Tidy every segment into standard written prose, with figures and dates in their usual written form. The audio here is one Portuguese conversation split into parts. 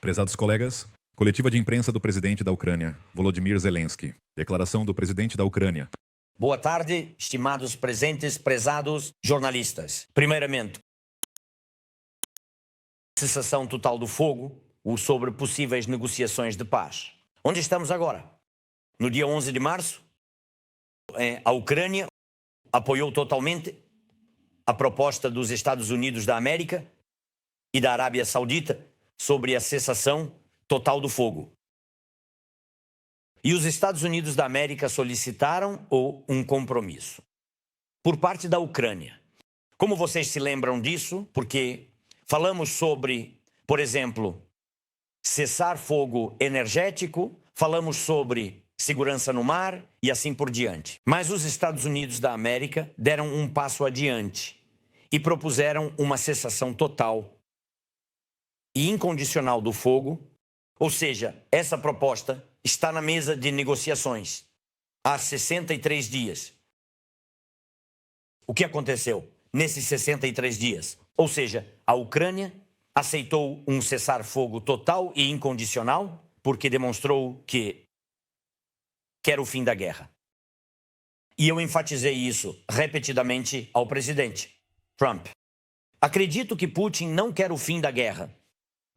Prezados colegas, coletiva de imprensa do presidente da Ucrânia, Volodymyr Zelensky. Declaração do presidente da Ucrânia. Boa tarde, estimados presentes, prezados jornalistas. Primeiramente, cessação total do fogo ou sobre possíveis negociações de paz. Onde estamos agora? No dia 11 de março, a Ucrânia apoiou totalmente a proposta dos Estados Unidos da América e da Arábia Saudita sobre a cessação total do fogo. E os Estados Unidos da América solicitaram um compromisso por parte da Ucrânia. Como vocês se lembram disso? Porque falamos sobre, por exemplo, cessar fogo energético, falamos sobre segurança no mar e assim por diante. Mas os Estados Unidos da América deram um passo adiante e propuseram uma cessação total e incondicional do fogo, ou seja, essa proposta está na mesa de negociações há 63 dias. O que aconteceu nesses 63 dias? Ou seja, a Ucrânia aceitou um cessar-fogo total e incondicional porque demonstrou que quer o fim da guerra. E eu enfatizei isso repetidamente ao presidente Trump. Acredito que Putin não quer o fim da guerra,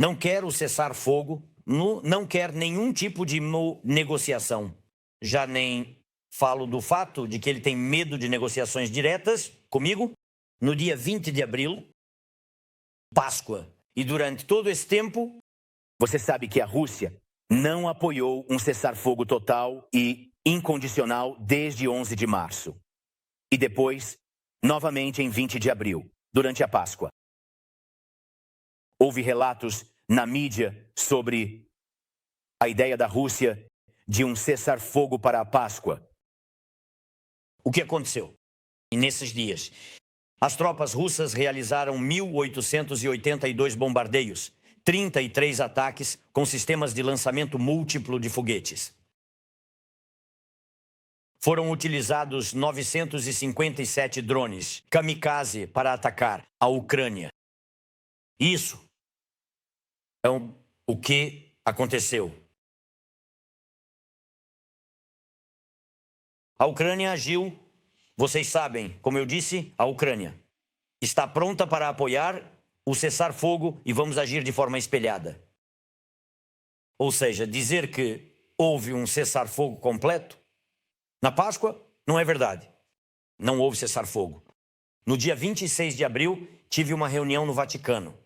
não quer o cessar-fogo, não quer nenhum tipo de negociação. Já nem falo do fato de que ele tem medo de negociações diretas comigo. No dia 20 de abril, Páscoa. E durante todo esse tempo, você sabe que a Rússia não apoiou um cessar-fogo total e incondicional desde 11 de março. E depois, novamente em 20 de abril, durante a Páscoa. Houve relatos na mídia sobre a ideia da Rússia de um cessar-fogo para a Páscoa. O que aconteceu? E nesses dias, as tropas russas realizaram 1.882 bombardeios, 33 ataques com sistemas de lançamento múltiplo de foguetes. Foram utilizados 957 drones kamikaze para atacar a Ucrânia. Isso é o que aconteceu. A Ucrânia agiu, vocês sabem, como eu disse, a Ucrânia está pronta para apoiar o cessar-fogo e vamos agir de forma espelhada. Ou seja, dizer que houve um cessar-fogo completo na Páscoa não é verdade. Não houve cessar-fogo. No dia 26 de abril, tive uma reunião no Vaticano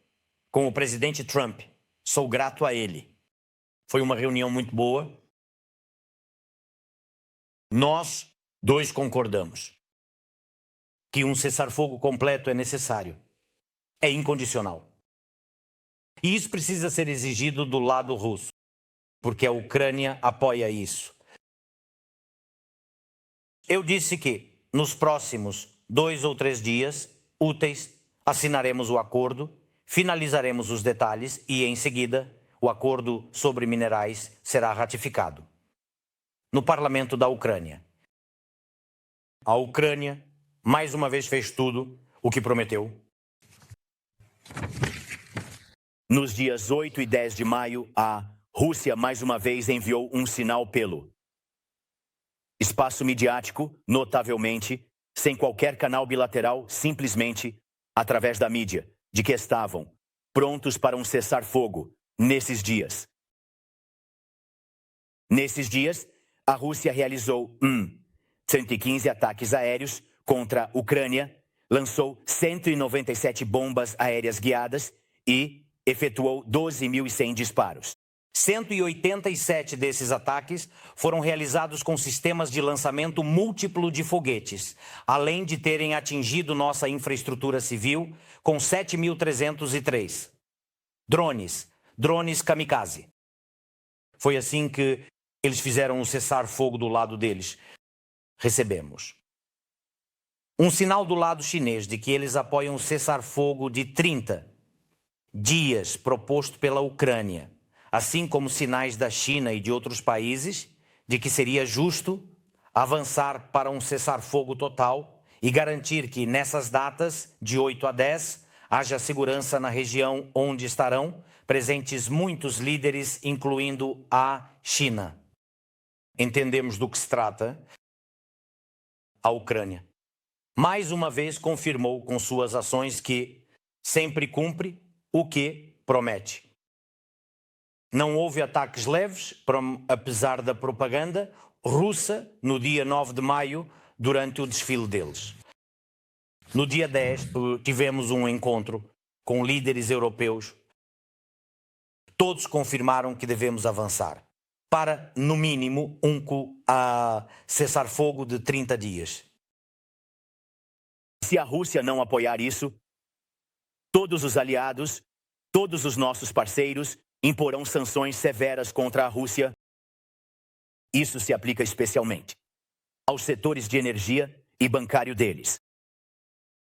com o presidente Trump. Sou grato a ele. Foi uma reunião muito boa. Nós dois concordamos que um cessar-fogo completo é necessário. É incondicional. E isso precisa ser exigido do lado russo, porque a Ucrânia apoia isso. Eu disse que nos próximos 2 ou 3 dias úteis assinaremos o acordo, finalizaremos os detalhes e, em seguida, o acordo sobre minerais será ratificado no parlamento da Ucrânia. A Ucrânia, mais uma vez, fez tudo o que prometeu. Nos dias 8 e 10 de maio, a Rússia mais uma vez enviou um sinal pelo espaço midiático, notavelmente, sem qualquer canal bilateral, simplesmente através da mídia, de que estavam prontos para um cessar-fogo nesses dias. Nesses dias, a Rússia realizou 115 ataques aéreos contra a Ucrânia, lançou 197 bombas aéreas guiadas e efetuou 12.100 disparos. 187 desses ataques foram realizados com sistemas de lançamento múltiplo de foguetes, além de terem atingido nossa infraestrutura civil com 7.303 drones kamikaze. Foi assim que eles fizeram um cessar-fogo do lado deles. Recebemos um sinal do lado chinês de que eles apoiam um cessar-fogo de 30 dias proposto pela Ucrânia, assim como sinais da China e de outros países de que seria justo avançar para um cessar-fogo total e garantir que nessas datas, de 8 a 10, haja segurança na região onde estarão presentes muitos líderes, incluindo a China. Entendemos do que se trata a Ucrânia. Mais uma vez confirmou com suas ações que sempre cumpre o que promete. Não houve ataques leves, apesar da propaganda russa, no dia 9 de maio, durante o desfile deles. No dia 10, tivemos um encontro com líderes europeus. Todos confirmaram que devemos avançar para, no mínimo, a cessar-fogo de 30 dias. Se a Rússia não apoiar isso, todos os aliados, todos os nossos parceiros imporão sanções severas contra a Rússia. Isso se aplica especialmente aos setores de energia e bancário deles.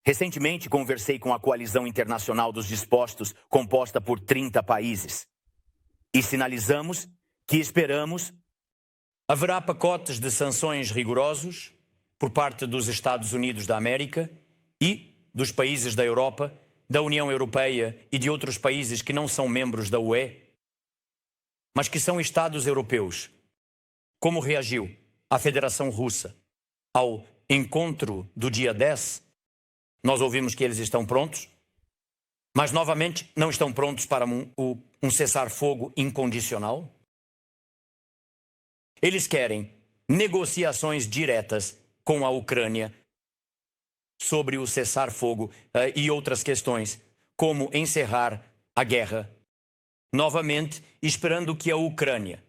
Recentemente, conversei com a Coalizão Internacional dos Dispostos, composta por 30 países. E sinalizamos que esperamos. Haverá pacotes de sanções rigorosos por parte dos Estados Unidos da América e dos países da Europa, da União Europeia e de outros países que não são membros da UE, mas que são Estados europeus. Como reagiu a Federação Russa ao encontro do dia 10? Nós ouvimos que eles estão prontos, mas novamente não estão prontos para um cessar-fogo incondicional. Eles querem negociações diretas com a Ucrânia sobre o cessar-fogo e outras questões, como encerrar a guerra. Novamente, esperando que a Ucrânia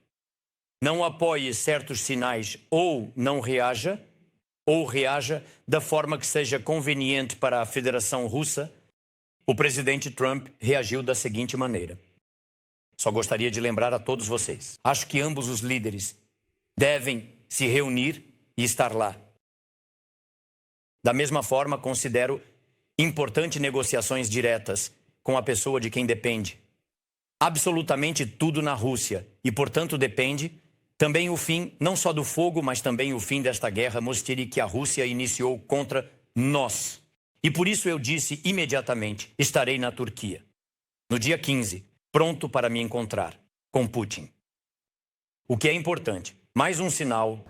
não apoie certos sinais ou não reaja, ou reaja da forma que seja conveniente para a Federação Russa, o presidente Trump reagiu da seguinte maneira. Só gostaria de lembrar a todos vocês. Acho que ambos os líderes devem se reunir e estar lá. Da mesma forma, considero importante negociações diretas com a pessoa de quem depende. Absolutamente tudo na Rússia e, portanto, depende também o fim, não só do fogo, mas também o fim desta guerra mostre que a Rússia iniciou contra nós. E por isso eu disse imediatamente, estarei na Turquia, no dia 15, pronto para me encontrar com Putin. O que é importante, mais um sinal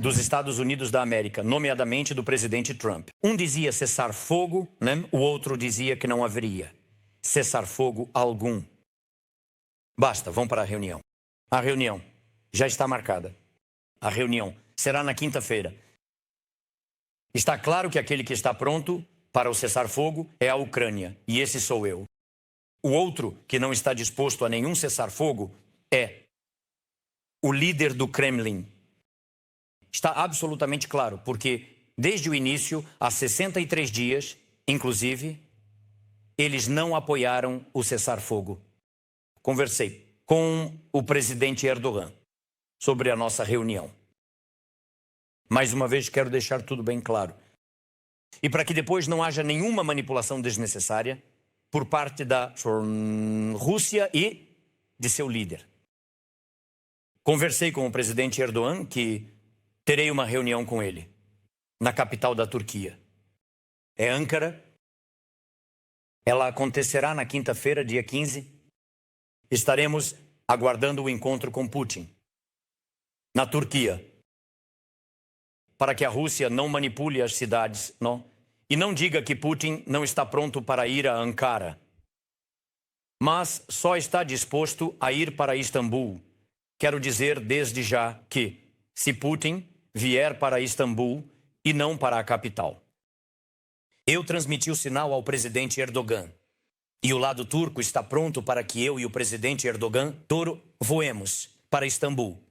dos Estados Unidos da América, nomeadamente do presidente Trump. Um dizia cessar fogo, né? O outro dizia que não haveria cessar fogo algum. Basta, vão para a reunião. A reunião já está marcada. A reunião será na quinta-feira. Está claro que aquele que está pronto para o cessar-fogo é a Ucrânia, e esse sou eu. O outro que não está disposto a nenhum cessar-fogo é o líder do Kremlin. Está absolutamente claro, porque desde o início, há 63 dias, inclusive, eles não apoiaram o cessar-fogo. Conversei com o presidente Erdogan sobre a nossa reunião. Mais uma vez, quero deixar tudo bem claro. E para que depois não haja nenhuma manipulação desnecessária por parte da Rússia e de seu líder. Conversei com o presidente Erdogan que terei uma reunião com ele na capital da Turquia. É Ankara. Ela acontecerá na quinta-feira, dia 15. Estaremos aguardando o encontro com Putin na Turquia, para que a Rússia não manipule as cidades, não? E não diga que Putin não está pronto para ir a Ankara, mas só está disposto a ir para Istambul. Quero dizer desde já que, se Putin vier para Istambul e não para a capital. Eu transmiti o sinal ao presidente Erdogan. E o lado turco está pronto para que eu e o presidente Erdogan voemos para Istambul.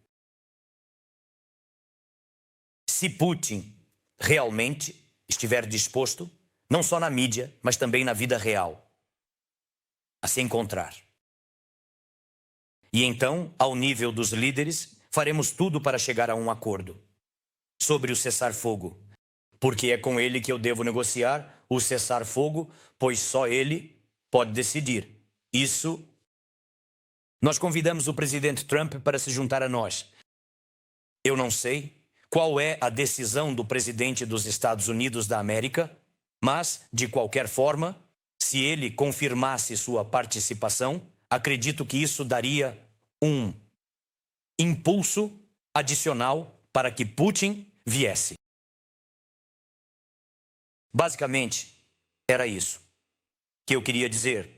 Se Putin realmente estiver disposto, não só na mídia, mas também na vida real, a se encontrar. E então, ao nível dos líderes, faremos tudo para chegar a um acordo sobre o cessar-fogo, porque é com ele que eu devo negociar o cessar-fogo, pois só ele pode decidir. Isso, nós convidamos o presidente Trump para se juntar a nós. Eu não sei qual é a decisão do presidente dos Estados Unidos da América, mas, de qualquer forma, Se ele confirmasse sua participação, acredito que isso daria um impulso adicional para que Putin viesse. Basicamente, era isso que eu queria dizer.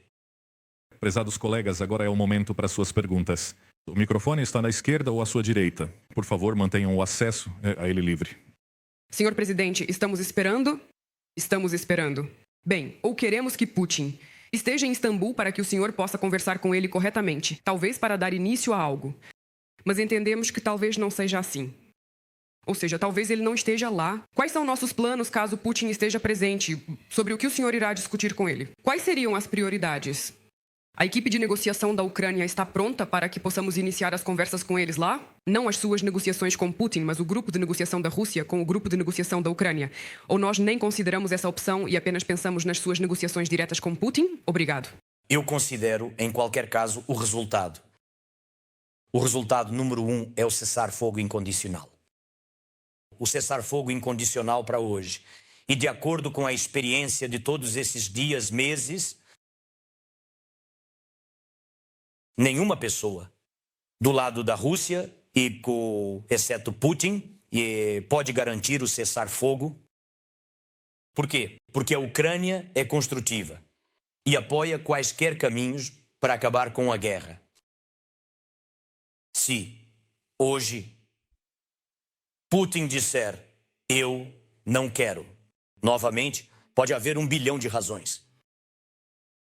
Prezados colegas, agora é o momento para suas perguntas. O microfone está na esquerda ou à sua direita. Por favor, mantenham o acesso a ele livre. Senhor presidente, estamos esperando? Estamos esperando. Bem, ou queremos que Putin esteja em Istambul para que o senhor possa conversar com ele corretamente, talvez para dar início a algo. Mas entendemos que talvez não seja assim. Ou seja, talvez ele não esteja lá. Quais são nossos planos caso Putin esteja presente? Sobre o que o senhor irá discutir com ele? Quais seriam as prioridades? A equipe de negociação da Ucrânia está pronta para que possamos iniciar as conversas com eles lá? Não as suas negociações com Putin, mas o grupo de negociação da Rússia com o grupo de negociação da Ucrânia. Ou nós nem consideramos essa opção e apenas pensamos nas suas negociações diretas com Putin? Obrigado. Eu considero, em qualquer caso, o resultado. O resultado número 1 é o cessar-fogo incondicional. O cessar-fogo incondicional para hoje. E de acordo com a experiência de todos esses dias, meses, nenhuma pessoa do lado da Rússia, exceto Putin, pode garantir o cessar-fogo. Por quê? Porque a Ucrânia é construtiva e apoia quaisquer caminhos para acabar com a guerra. Se hoje Putin disser, eu não quero, novamente, pode haver 1 bilhão de razões.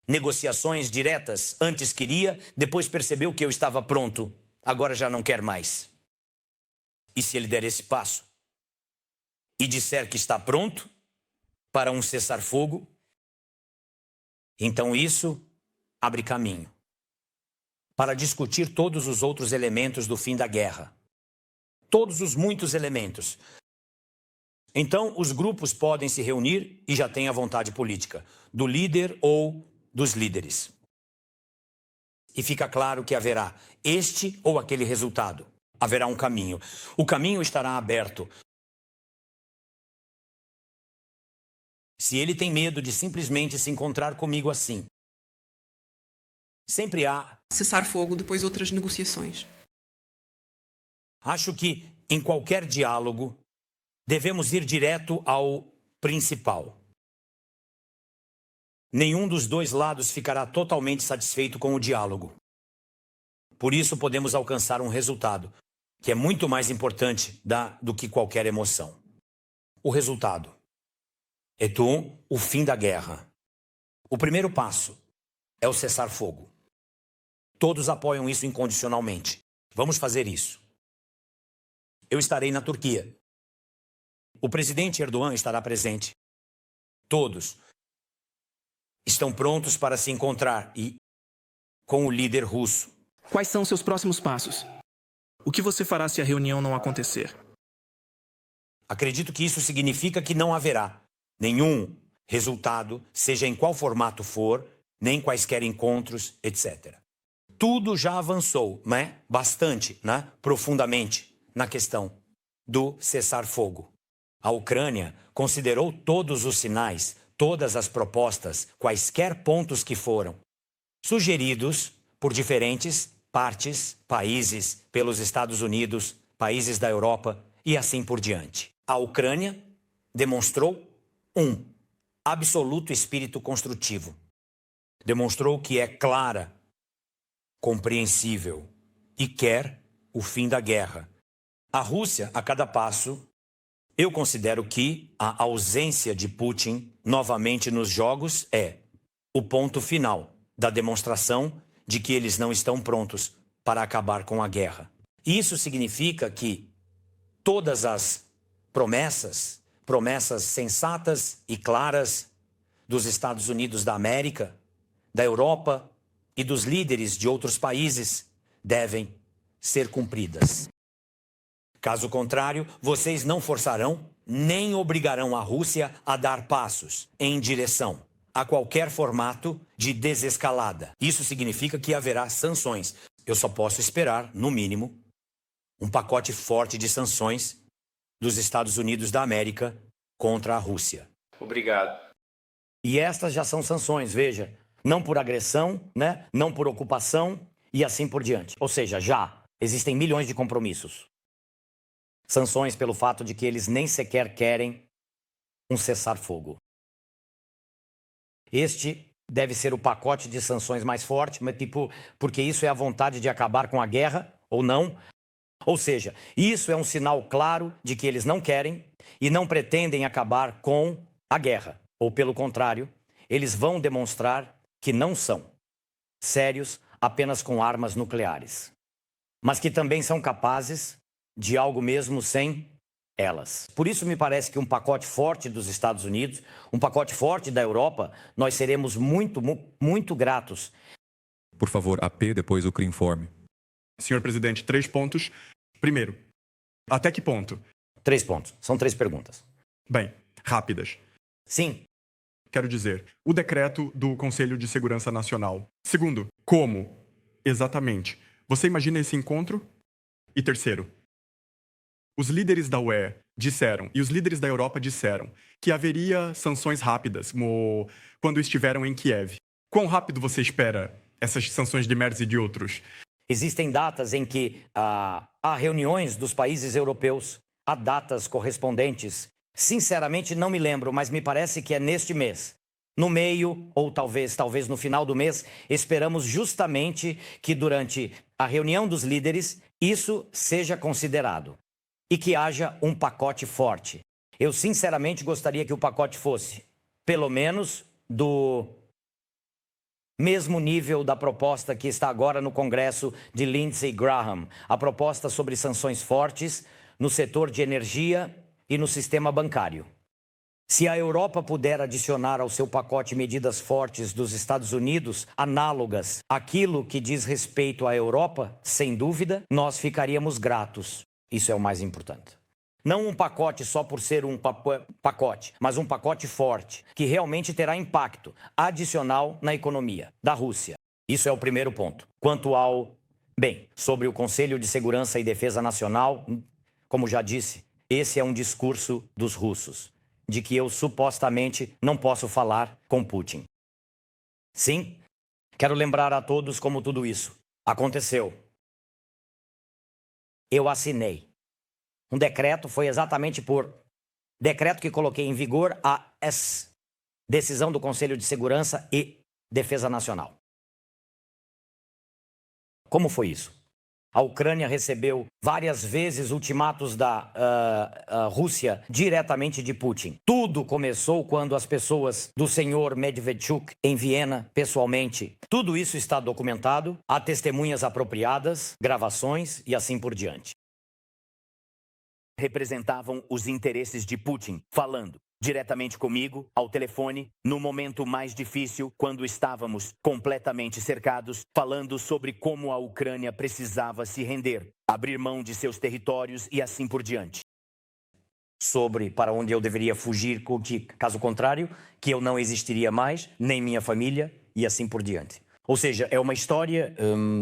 Negociações diretas, antes queria, depois percebeu que eu estava pronto, agora já não quer mais. E se ele der esse passo e disser que está pronto para um cessar-fogo, então isso abre caminho para discutir todos os outros elementos do fim da guerra. Todos os muitos elementos. Então, os grupos podem se reunir e já têm a vontade política do líder ou dos líderes. E fica claro que haverá este ou aquele resultado. Haverá um caminho. O caminho estará aberto. Se ele tem medo de simplesmente se encontrar comigo assim, sempre há... Cessar-fogo, depois outras negociações. Acho que, em qualquer diálogo, devemos ir direto ao principal. Nenhum dos dois lados ficará totalmente satisfeito com o diálogo. Por isso, podemos alcançar um resultado, que é muito mais importante do que qualquer emoção. O resultado é o fim da guerra. O primeiro passo é o cessar-fogo. Todos apoiam isso incondicionalmente. Vamos fazer isso. Eu estarei na Turquia. O presidente Erdogan estará presente. Todos estão prontos para se encontrar com o líder russo. Quais são seus próximos passos? O que você fará se a reunião não acontecer? Acredito que isso significa que não haverá nenhum resultado, seja em qual formato for, nem quaisquer encontros, etc. Tudo já avançou, né? Bastante, né? Profundamente na questão do cessar-fogo. A Ucrânia considerou todos os sinais, todas as propostas, quaisquer pontos que foram sugeridos por diferentes partes, países, pelos Estados Unidos, países da Europa e assim por diante. A Ucrânia demonstrou absoluto espírito construtivo. Demonstrou que é clara, compreensível e quer o fim da guerra. A Rússia, a cada passo, eu considero que a ausência de Putin novamente nos jogos é o ponto final da demonstração de que eles não estão prontos para acabar com a guerra. Isso significa que todas as promessas sensatas e claras dos Estados Unidos da América, da Europa e dos líderes de outros países devem ser cumpridas. Caso contrário, vocês não forçarão nem obrigarão a Rússia a dar passos em direção a qualquer formato de desescalada. Isso significa que haverá sanções. Eu só posso esperar, no mínimo, um pacote forte de sanções dos Estados Unidos da América contra a Rússia. Obrigado. E estas já são sanções, veja, não por agressão, né? Não por ocupação e assim por diante. Ou seja, já existem milhões de compromissos. Sanções pelo fato de que eles nem sequer querem um cessar-fogo. Este deve ser o pacote de sanções mais forte, mas porque isso é a vontade de acabar com a guerra ou não. Ou seja, isso é um sinal claro de que eles não querem e não pretendem acabar com a guerra. Ou pelo contrário, eles vão demonstrar que não são sérios apenas com armas nucleares, mas que também são capazes de algo mesmo sem elas. Por isso me parece que um pacote forte dos Estados Unidos, um pacote forte da Europa, nós seremos muito gratos. Por favor, AP, depois o CRIinforme. Senhor presidente, 3 pontos. Primeiro, até que ponto? 3 pontos. São 3 perguntas. Bem, rápidas. Sim. Quero dizer, o decreto do Conselho de Segurança Nacional. Segundo, como? Exatamente. Você imagina esse encontro? E terceiro, os líderes da UE disseram, e os líderes da Europa disseram, que haveria sanções rápidas quando estiveram em Kiev. Quão rápido você espera essas sanções de Merz e de outros? Existem datas em que há reuniões dos países europeus, há datas correspondentes. Sinceramente, não me lembro, mas me parece que é neste mês. No meio, ou talvez no final do mês, esperamos justamente que durante a reunião dos líderes, isso seja considerado. E que haja um pacote forte. Eu sinceramente gostaria que o pacote fosse, pelo menos, do mesmo nível da proposta que está agora no Congresso de Lindsey Graham. A proposta sobre sanções fortes no setor de energia e no sistema bancário. Se a Europa puder adicionar ao seu pacote medidas fortes dos Estados Unidos, análogas àquilo que diz respeito à Europa, sem dúvida, nós ficaríamos gratos. Isso é o mais importante. Não um pacote só por ser um pacote, mas um pacote forte, que realmente terá impacto adicional na economia da Rússia. Isso é o primeiro ponto. Quanto sobre o Conselho de Segurança e Defesa Nacional, como já disse, esse é um discurso dos russos, de que eu supostamente não posso falar com Putin. Sim, quero lembrar a todos como tudo isso aconteceu. Eu assinei. Um decreto, foi exatamente por decreto que coloquei em vigor a decisão do Conselho de Segurança e Defesa Nacional. Como foi isso? A Ucrânia recebeu várias vezes ultimatos da Rússia diretamente de Putin. Tudo começou quando as pessoas do senhor Medvedchuk, em Viena, pessoalmente, tudo isso está documentado, há testemunhas apropriadas, gravações e assim por diante. Representavam os interesses de Putin, falando diretamente comigo, ao telefone, no momento mais difícil, quando estávamos completamente cercados, falando sobre como a Ucrânia precisava se render, abrir mão de seus territórios e assim por diante. Sobre para onde eu deveria fugir, caso contrário, que eu não existiria mais, nem minha família e assim por diante. Ou seja, é uma história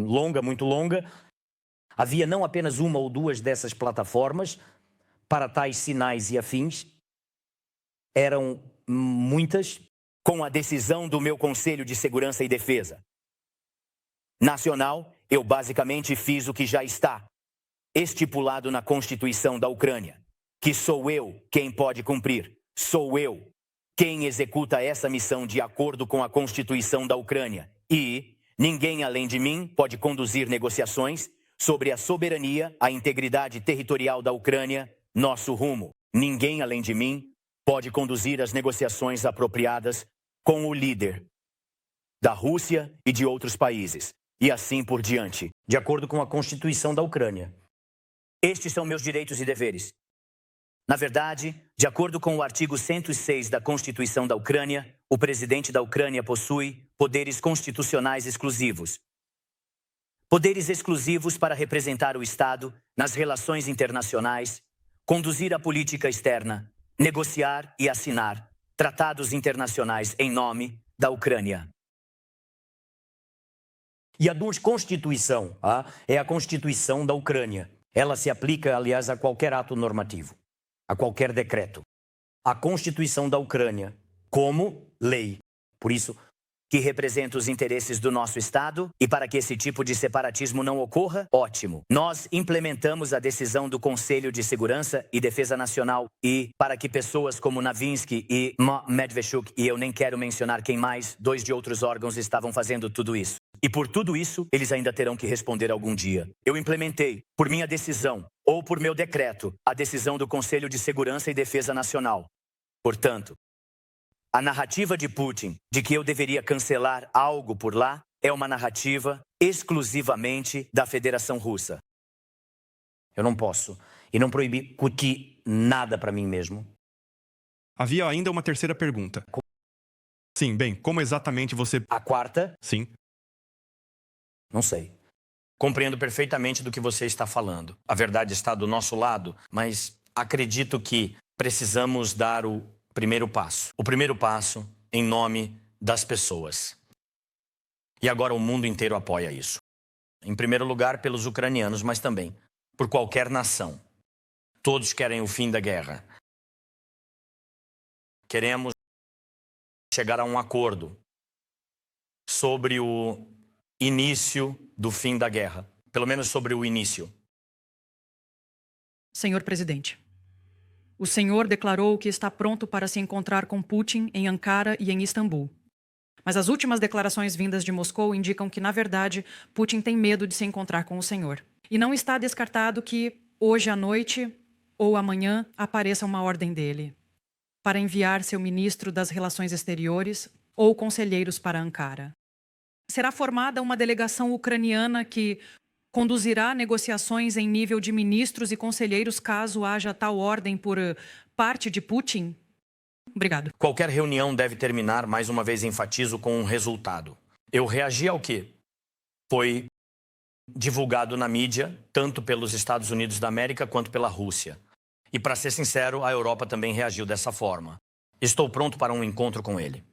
longa, muito longa. Havia não apenas uma ou duas dessas plataformas para tais sinais e afins, eram muitas. Com a decisão do meu Conselho de Segurança e Defesa Nacional, eu basicamente fiz o que já está estipulado na Constituição da Ucrânia, que sou eu quem pode cumprir, sou eu quem executa essa missão de acordo com a Constituição da Ucrânia. E ninguém além de mim pode conduzir negociações sobre a soberania, a integridade territorial da Ucrânia, nosso rumo. Ninguém além de mim pode conduzir as negociações apropriadas com o líder da Rússia e de outros países, e assim por diante. De acordo com a Constituição da Ucrânia. Estes são meus direitos e deveres. Na verdade, de acordo com o artigo 106 da Constituição da Ucrânia, o presidente da Ucrânia possui poderes constitucionais exclusivos. Poderes exclusivos para representar o Estado nas relações internacionais, conduzir a política externa, negociar e assinar tratados internacionais em nome da Ucrânia. E a Constituição é a Constituição da Ucrânia. Ela se aplica, aliás, a qualquer ato normativo, a qualquer decreto. A Constituição da Ucrânia, como lei. Por isso, que representa os interesses do nosso Estado e para que esse tipo de separatismo não ocorra, ótimo. Nós implementamos a decisão do Conselho de Segurança e Defesa Nacional e para que pessoas como Navinsky e Medvedchuk, e eu nem quero mencionar quem mais, 2 de outros órgãos estavam fazendo tudo isso. E por tudo isso, eles ainda terão que responder algum dia. Eu implementei, por minha decisão ou por meu decreto, a decisão do Conselho de Segurança e Defesa Nacional. Portanto, a narrativa de Putin de que eu deveria cancelar algo por lá é uma narrativa exclusivamente da Federação Russa. Eu não posso. E não proibi nada para mim mesmo. Havia ainda uma terceira pergunta. Sim, bem, como exatamente você... A quarta, Sim. não sei. Compreendo perfeitamente do que você está falando. A verdade está do nosso lado, mas acredito que precisamos dar o primeiro passo. O primeiro passo em nome das pessoas. E agora o mundo inteiro apoia isso. Em primeiro lugar, pelos ucranianos, mas também por qualquer nação. Todos querem o fim da guerra. Queremos chegar a um acordo sobre o início do fim da guerra. Pelo menos sobre o início. Senhor presidente, o senhor declarou que está pronto para se encontrar com Putin em Ankara e em Istambul. Mas as últimas declarações vindas de Moscou indicam que, na verdade, Putin tem medo de se encontrar com o senhor. E não está descartado que, hoje à noite ou amanhã, apareça uma ordem dele para enviar seu ministro das Relações Exteriores ou conselheiros para Ankara. Será formada uma delegação ucraniana que conduzirá negociações em nível de ministros e conselheiros caso haja tal ordem por parte de Putin? Obrigado. Qualquer reunião deve terminar, mais uma vez enfatizo, com um resultado. Eu reagi ao que foi divulgado na mídia, tanto pelos Estados Unidos da América quanto pela Rússia. E, para ser sincero, a Europa também reagiu dessa forma. Estou pronto para um encontro com ele.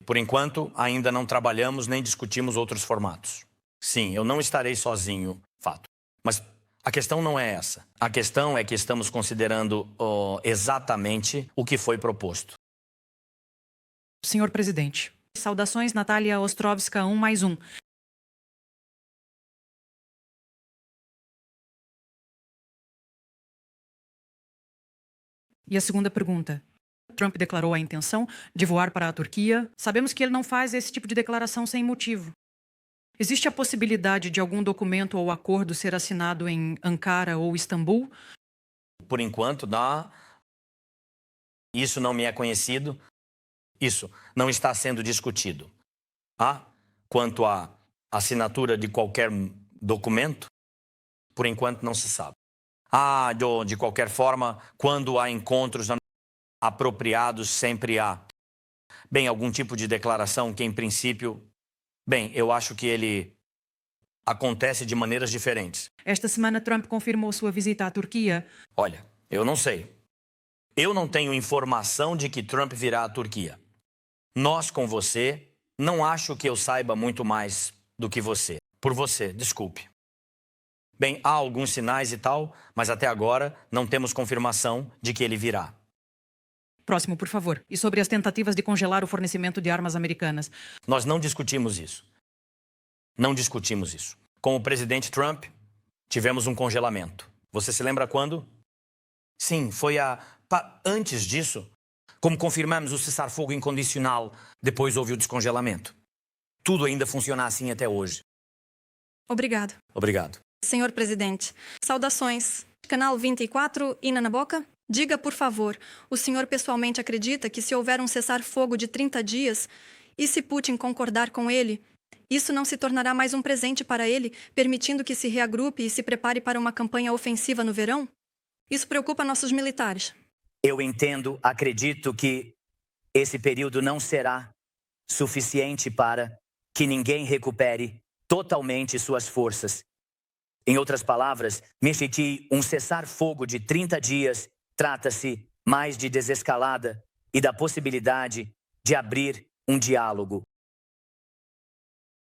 Por enquanto, ainda não trabalhamos nem discutimos outros formatos. Sim, eu não estarei sozinho, fato. Mas a questão não é essa. A questão é que estamos considerando exatamente o que foi proposto. Senhor presidente, saudações, Natália Ostrovska, 1+1. E a segunda pergunta. Trump declarou a intenção de voar para a Turquia. Sabemos que ele não faz esse tipo de declaração sem motivo. Existe a possibilidade de algum documento ou acordo ser assinado em Ankara ou Istambul? Por enquanto, isso não me é conhecido. Isso não está sendo discutido. Quanto à assinatura de qualquer documento, por enquanto não se sabe. De qualquer forma, quando há encontros apropriados, sempre há. Bem, algum tipo de declaração que, em princípio... Bem, eu acho que ele acontece de maneiras diferentes. Esta semana, Trump confirmou sua visita à Turquia. Olha, eu não sei. Eu não tenho informação de que Trump virá à Turquia. Nós, com você, não acho que eu saiba muito mais do que você. Por você, desculpe. Bem, há alguns sinais e tal, mas até agora não temos confirmação de que ele virá. Próximo, por favor. E sobre as tentativas de congelar o fornecimento de armas americanas? Nós não discutimos isso. Não discutimos isso. Com o presidente Trump, tivemos um congelamento. Você se lembra quando? Sim, foi antes disso. Como confirmamos o cessar-fogo incondicional, depois houve o descongelamento. Tudo ainda funciona assim até hoje. Obrigado. Obrigado. Senhor presidente, saudações. Canal 24, Ina na Boca? Diga, por favor, o senhor pessoalmente acredita que se houver um cessar-fogo de 30 dias, e se Putin concordar com ele, isso não se tornará mais um presente para ele, permitindo que se reagrupe e se prepare para uma campanha ofensiva no verão? Isso preocupa nossos militares. Eu entendo, acredito que esse período não será suficiente para que ninguém recupere totalmente suas forças. Em outras palavras, um cessar-fogo de 30 dias trata-se mais de desescalada e da possibilidade de abrir um diálogo.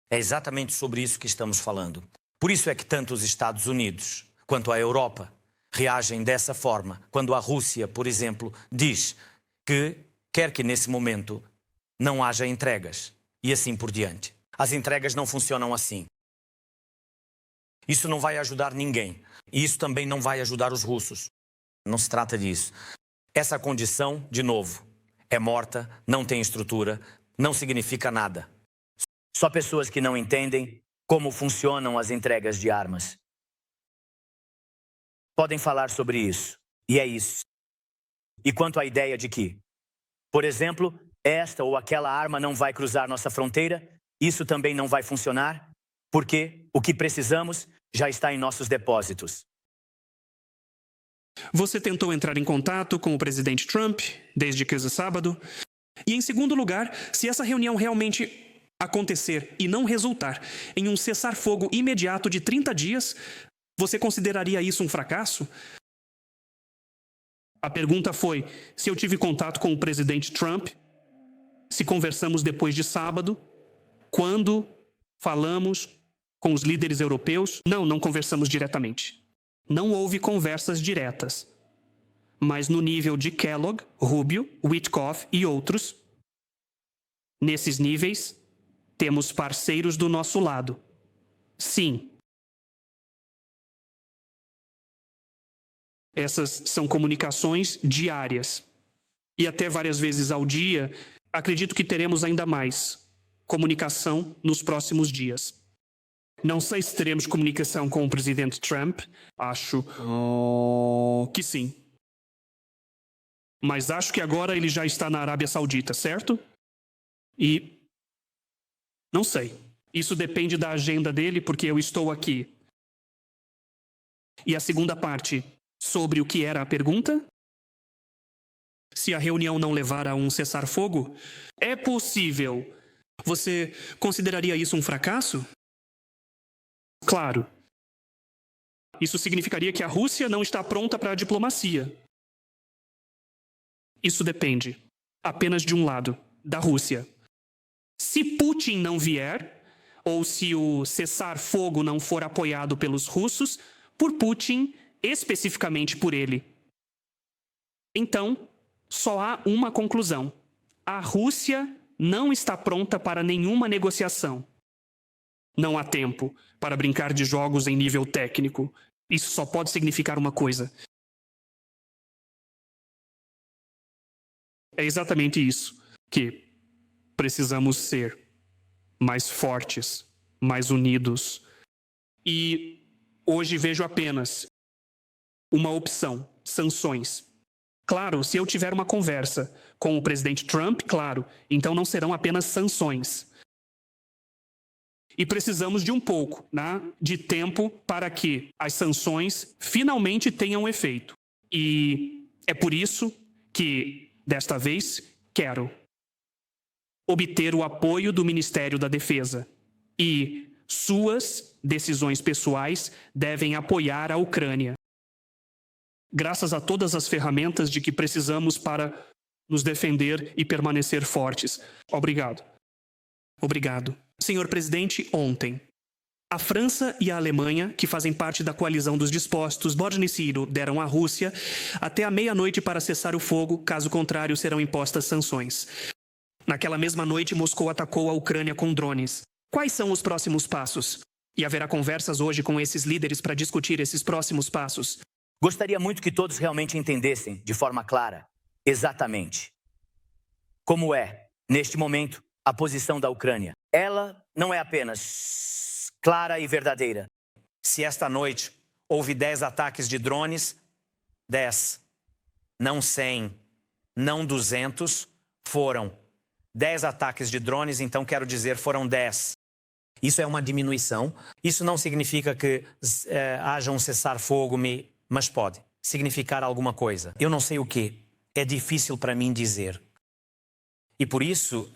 É exatamente sobre isso que estamos falando. Por isso é que tanto os Estados Unidos quanto a Europa reagem dessa forma. Quando a Rússia, por exemplo, diz que quer que nesse momento não haja entregas e assim por diante. As entregas não funcionam assim. Isso não vai ajudar ninguém. E isso também não vai ajudar os russos. Não se trata disso. Essa condição, de novo, é morta, não tem estrutura, não significa nada. Só pessoas que não entendem como funcionam as entregas de armas podem falar sobre isso. E é isso. E quanto à ideia de que, por exemplo, esta ou aquela arma não vai cruzar nossa fronteira, isso também não vai funcionar, porque o que precisamos já está em nossos depósitos. Você tentou entrar em contato com o presidente Trump desde que esse sábado? E, em segundo lugar, se essa reunião realmente acontecer e não resultar em um cessar-fogo imediato de 30 dias, você consideraria isso um fracasso? A pergunta foi se eu tive contato com o presidente Trump, se conversamos depois de sábado, quando falamos com os líderes europeus. Não conversamos diretamente. Não houve conversas diretas. Mas no nível de Kellogg, Rubio, Witkoff e outros, nesses níveis, temos parceiros do nosso lado. Sim. Essas são comunicações diárias. E até várias vezes ao dia, acredito que teremos ainda mais comunicação nos próximos dias. Não sei se teremos comunicação com o presidente Trump. Acho que sim. Mas acho que agora ele já está na Arábia Saudita, certo? E não sei. Isso depende da agenda dele, porque eu estou aqui. E a segunda parte, sobre o que era a pergunta? Se a reunião não levar a um cessar-fogo, é possível. Você consideraria isso um fracasso? Claro. Isso significaria que a Rússia não está pronta para a diplomacia. Isso depende apenas de um lado, da Rússia. Se Putin não vier, ou se o cessar-fogo não for apoiado pelos russos, por Putin, especificamente por ele. Então, só há uma conclusão. A Rússia não está pronta para nenhuma negociação. Não há tempo para brincar de jogos em nível técnico. Isso só pode significar uma coisa. É exatamente isso que precisamos ser. Mais fortes, mais unidos. E hoje vejo apenas uma opção: sanções. Claro, se eu tiver uma conversa com o presidente Trump, claro, então não serão apenas sanções. E precisamos de um pouco, de tempo para que as sanções finalmente tenham efeito. E é por isso que, desta vez, quero obter o apoio do Ministério da Defesa. E suas decisões pessoais devem apoiar a Ucrânia. Graças a todas as ferramentas de que precisamos para nos defender e permanecer fortes. Obrigado. Obrigado. Senhor Presidente, ontem, a França e a Alemanha, que fazem parte da coalizão dos dispostos, Bodny e Ciro, deram à Rússia até a meia-noite para cessar o fogo, caso contrário serão impostas sanções. Naquela mesma noite, Moscou atacou a Ucrânia com drones. Quais são os próximos passos? E haverá conversas hoje com esses líderes para discutir esses próximos passos? Gostaria muito que todos realmente entendessem, de forma clara, exatamente como é, neste momento, a posição da Ucrânia. Ela não é apenas clara e verdadeira. Se esta noite houve 10 ataques de drones, 10, não 100, não 200, foram 10 ataques de drones, então quero dizer foram 10. Isso é uma diminuição. Isso não significa que haja um cessar-fogo, mas pode significar alguma coisa. Eu não sei o quê. É difícil para mim dizer. E por isso,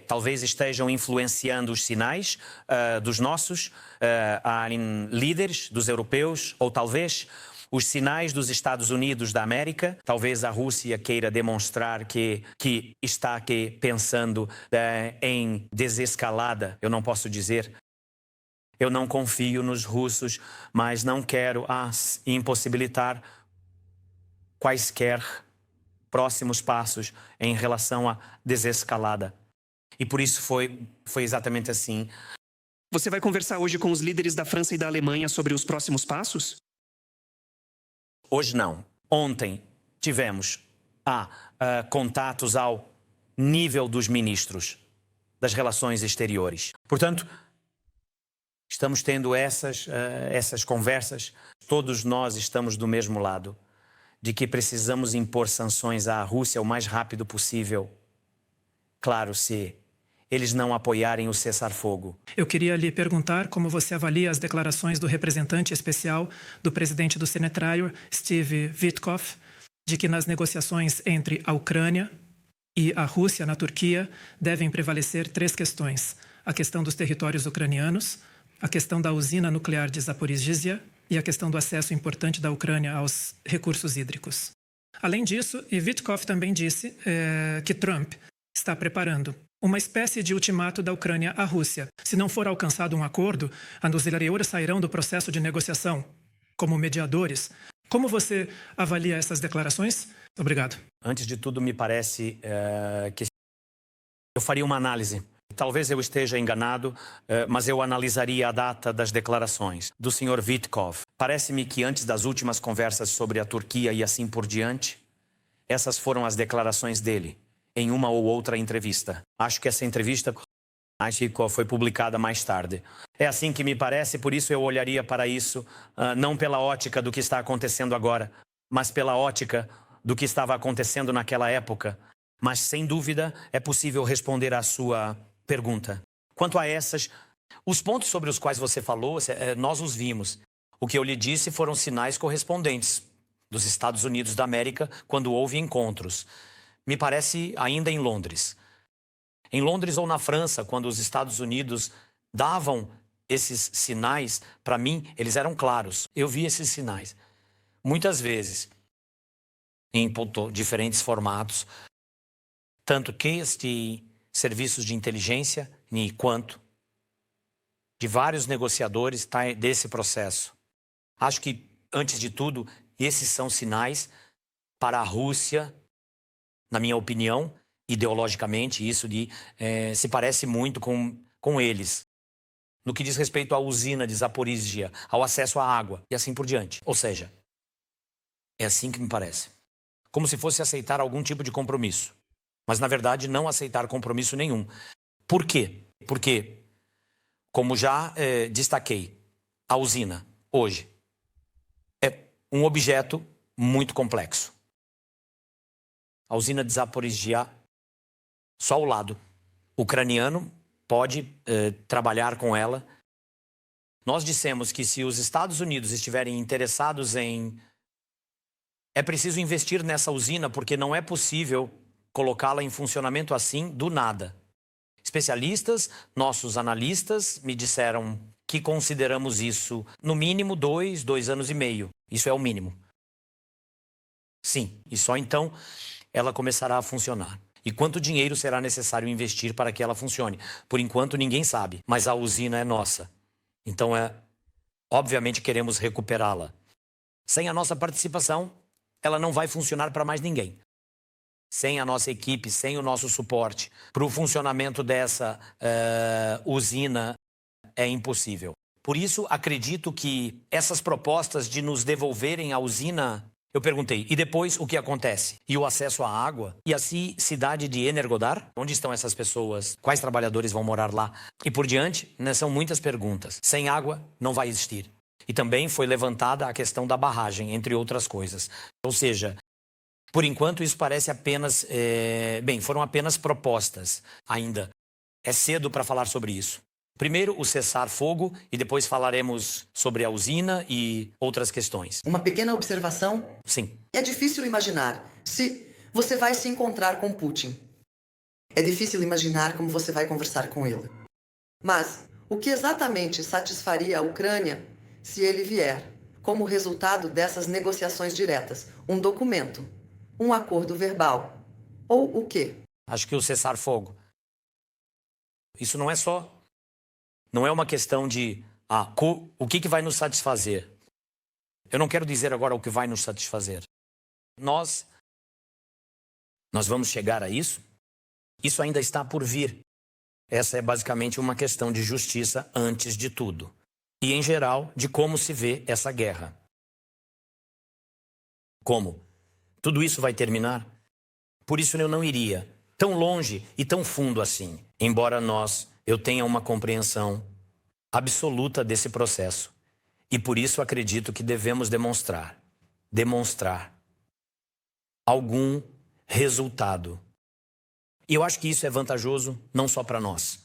talvez estejam influenciando os sinais dos nossos líderes, dos europeus, ou talvez os sinais dos Estados Unidos da América. Talvez a Rússia queira demonstrar que está aqui pensando em desescalada. Eu não posso dizer. Eu não confio nos russos, mas não quero impossibilitar quaisquer próximos passos em relação à desescalada. E por isso foi exatamente assim. Você vai conversar hoje com os líderes da França e da Alemanha sobre os próximos passos? Hoje não. Ontem tivemos contatos ao nível dos ministros das relações exteriores. Portanto, estamos tendo essas conversas. Todos nós estamos do mesmo lado, de que precisamos impor sanções à Rússia o mais rápido possível. Claro, se eles não apoiarem o cessar-fogo. Eu queria lhe perguntar como você avalia as declarações do representante especial do presidente do Senetraio, Steve Witkoff, de que nas negociações entre a Ucrânia e a Rússia na Turquia devem prevalecer 3 questões: a questão dos territórios ucranianos, a questão da usina nuclear de Zaporizhzhia e a questão do acesso importante da Ucrânia aos recursos hídricos. Além disso, Witkoff também disse que Trump está preparando uma espécie de ultimato da Ucrânia à Rússia. Se não for alcançado um acordo, os aliados sairão do processo de negociação como mediadores. Como você avalia essas declarações? Obrigado. Antes de tudo, me parece que eu faria uma análise. Talvez eu esteja enganado, mas eu analisaria a data das declarações do Sr. Witkoff. Parece-me que antes das últimas conversas sobre a Turquia e assim por diante, essas foram as declarações dele em uma ou outra entrevista. Acho que essa entrevista foi publicada mais tarde. É assim que me parece, por isso eu olharia para isso, não pela ótica do que está acontecendo agora, mas pela ótica do que estava acontecendo naquela época. Mas, sem dúvida, é possível responder à sua pergunta. Quanto a os pontos sobre os quais você falou, nós os vimos. O que eu lhe disse foram sinais correspondentes dos Estados Unidos da América quando houve encontros. Me parece ainda em Londres. Em Londres ou na França, quando os Estados Unidos davam esses sinais, para mim, eles eram claros. Eu vi esses sinais. Muitas vezes, em diferentes formatos, tanto que de serviços de inteligência, quanto de vários negociadores desse processo. Acho que, antes de tudo, esses são sinais para a Rússia, na minha opinião, ideologicamente, isso se parece muito com eles. No que diz respeito à usina de Zaporizhzhia, ao acesso à água e assim por diante. Ou seja, é assim que me parece. Como se fosse aceitar algum tipo de compromisso. Mas, na verdade, não aceitar compromisso nenhum. Por quê? Porque, como já destaquei, a usina, hoje, é um objeto muito complexo. A usina de Zaporizhzhia, só o lado ucraniano pode trabalhar com ela. Nós dissemos que se os Estados Unidos estiverem interessados é preciso investir nessa usina, porque não é possível colocá-la em funcionamento assim, do nada. Especialistas, nossos analistas, me disseram que consideramos isso, no mínimo, 2 anos e meio. Isso é o mínimo. Sim, e só então ela começará a funcionar. E quanto dinheiro será necessário investir para que ela funcione? Por enquanto, ninguém sabe, mas a usina é nossa. Então, obviamente, queremos recuperá-la. Sem a nossa participação, ela não vai funcionar para mais ninguém. Sem a nossa equipe, sem o nosso suporte, para o funcionamento dessa usina é impossível. Por isso, acredito que essas propostas de nos devolverem a usina... Eu perguntei, e depois o que acontece? E o acesso à água? E a cidade de Energodar? Onde estão essas pessoas? Quais trabalhadores vão morar lá? E por diante, são muitas perguntas. Sem água, não vai existir. E também foi levantada a questão da barragem, entre outras coisas. Ou seja, por enquanto isso parece apenas... foram apenas propostas ainda. É cedo para falar sobre isso. Primeiro, o cessar-fogo e depois falaremos sobre a usina e outras questões. Uma pequena observação? Sim. É difícil imaginar se você vai se encontrar com Putin. É difícil imaginar como você vai conversar com ele. Mas o que exatamente satisfaria a Ucrânia se ele vier como resultado dessas negociações diretas? Um documento? Um acordo verbal? Ou o quê? Acho que o cessar-fogo. Isso não é só... Não é uma questão de o que vai nos satisfazer. Eu não quero dizer agora o que vai nos satisfazer. Nós Nós vamos chegar a isso? Isso ainda está por vir. Essa é basicamente uma questão de justiça antes de tudo. E, em geral, de como se vê essa guerra. Como? Tudo isso vai terminar? Por isso eu não iria tão longe e tão fundo assim, embora eu tenha uma compreensão absoluta desse processo. E por isso acredito que devemos demonstrar algum resultado. E eu acho que isso é vantajoso não só para nós.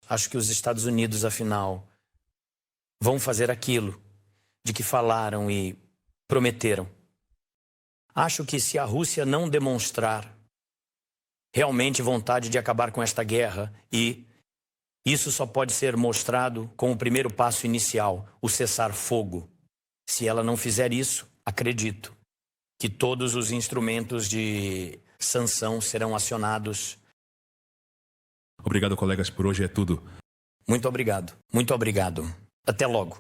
Acho que os Estados Unidos, afinal, vão fazer aquilo de que falaram e prometeram. Acho que se a Rússia não demonstrar realmente vontade de acabar com esta guerra, e isso só pode ser mostrado com o primeiro passo inicial, o cessar-fogo. Se ela não fizer isso, acredito que todos os instrumentos de sanção serão acionados. Obrigado, colegas, por hoje é tudo. Muito obrigado. Muito obrigado. Até logo.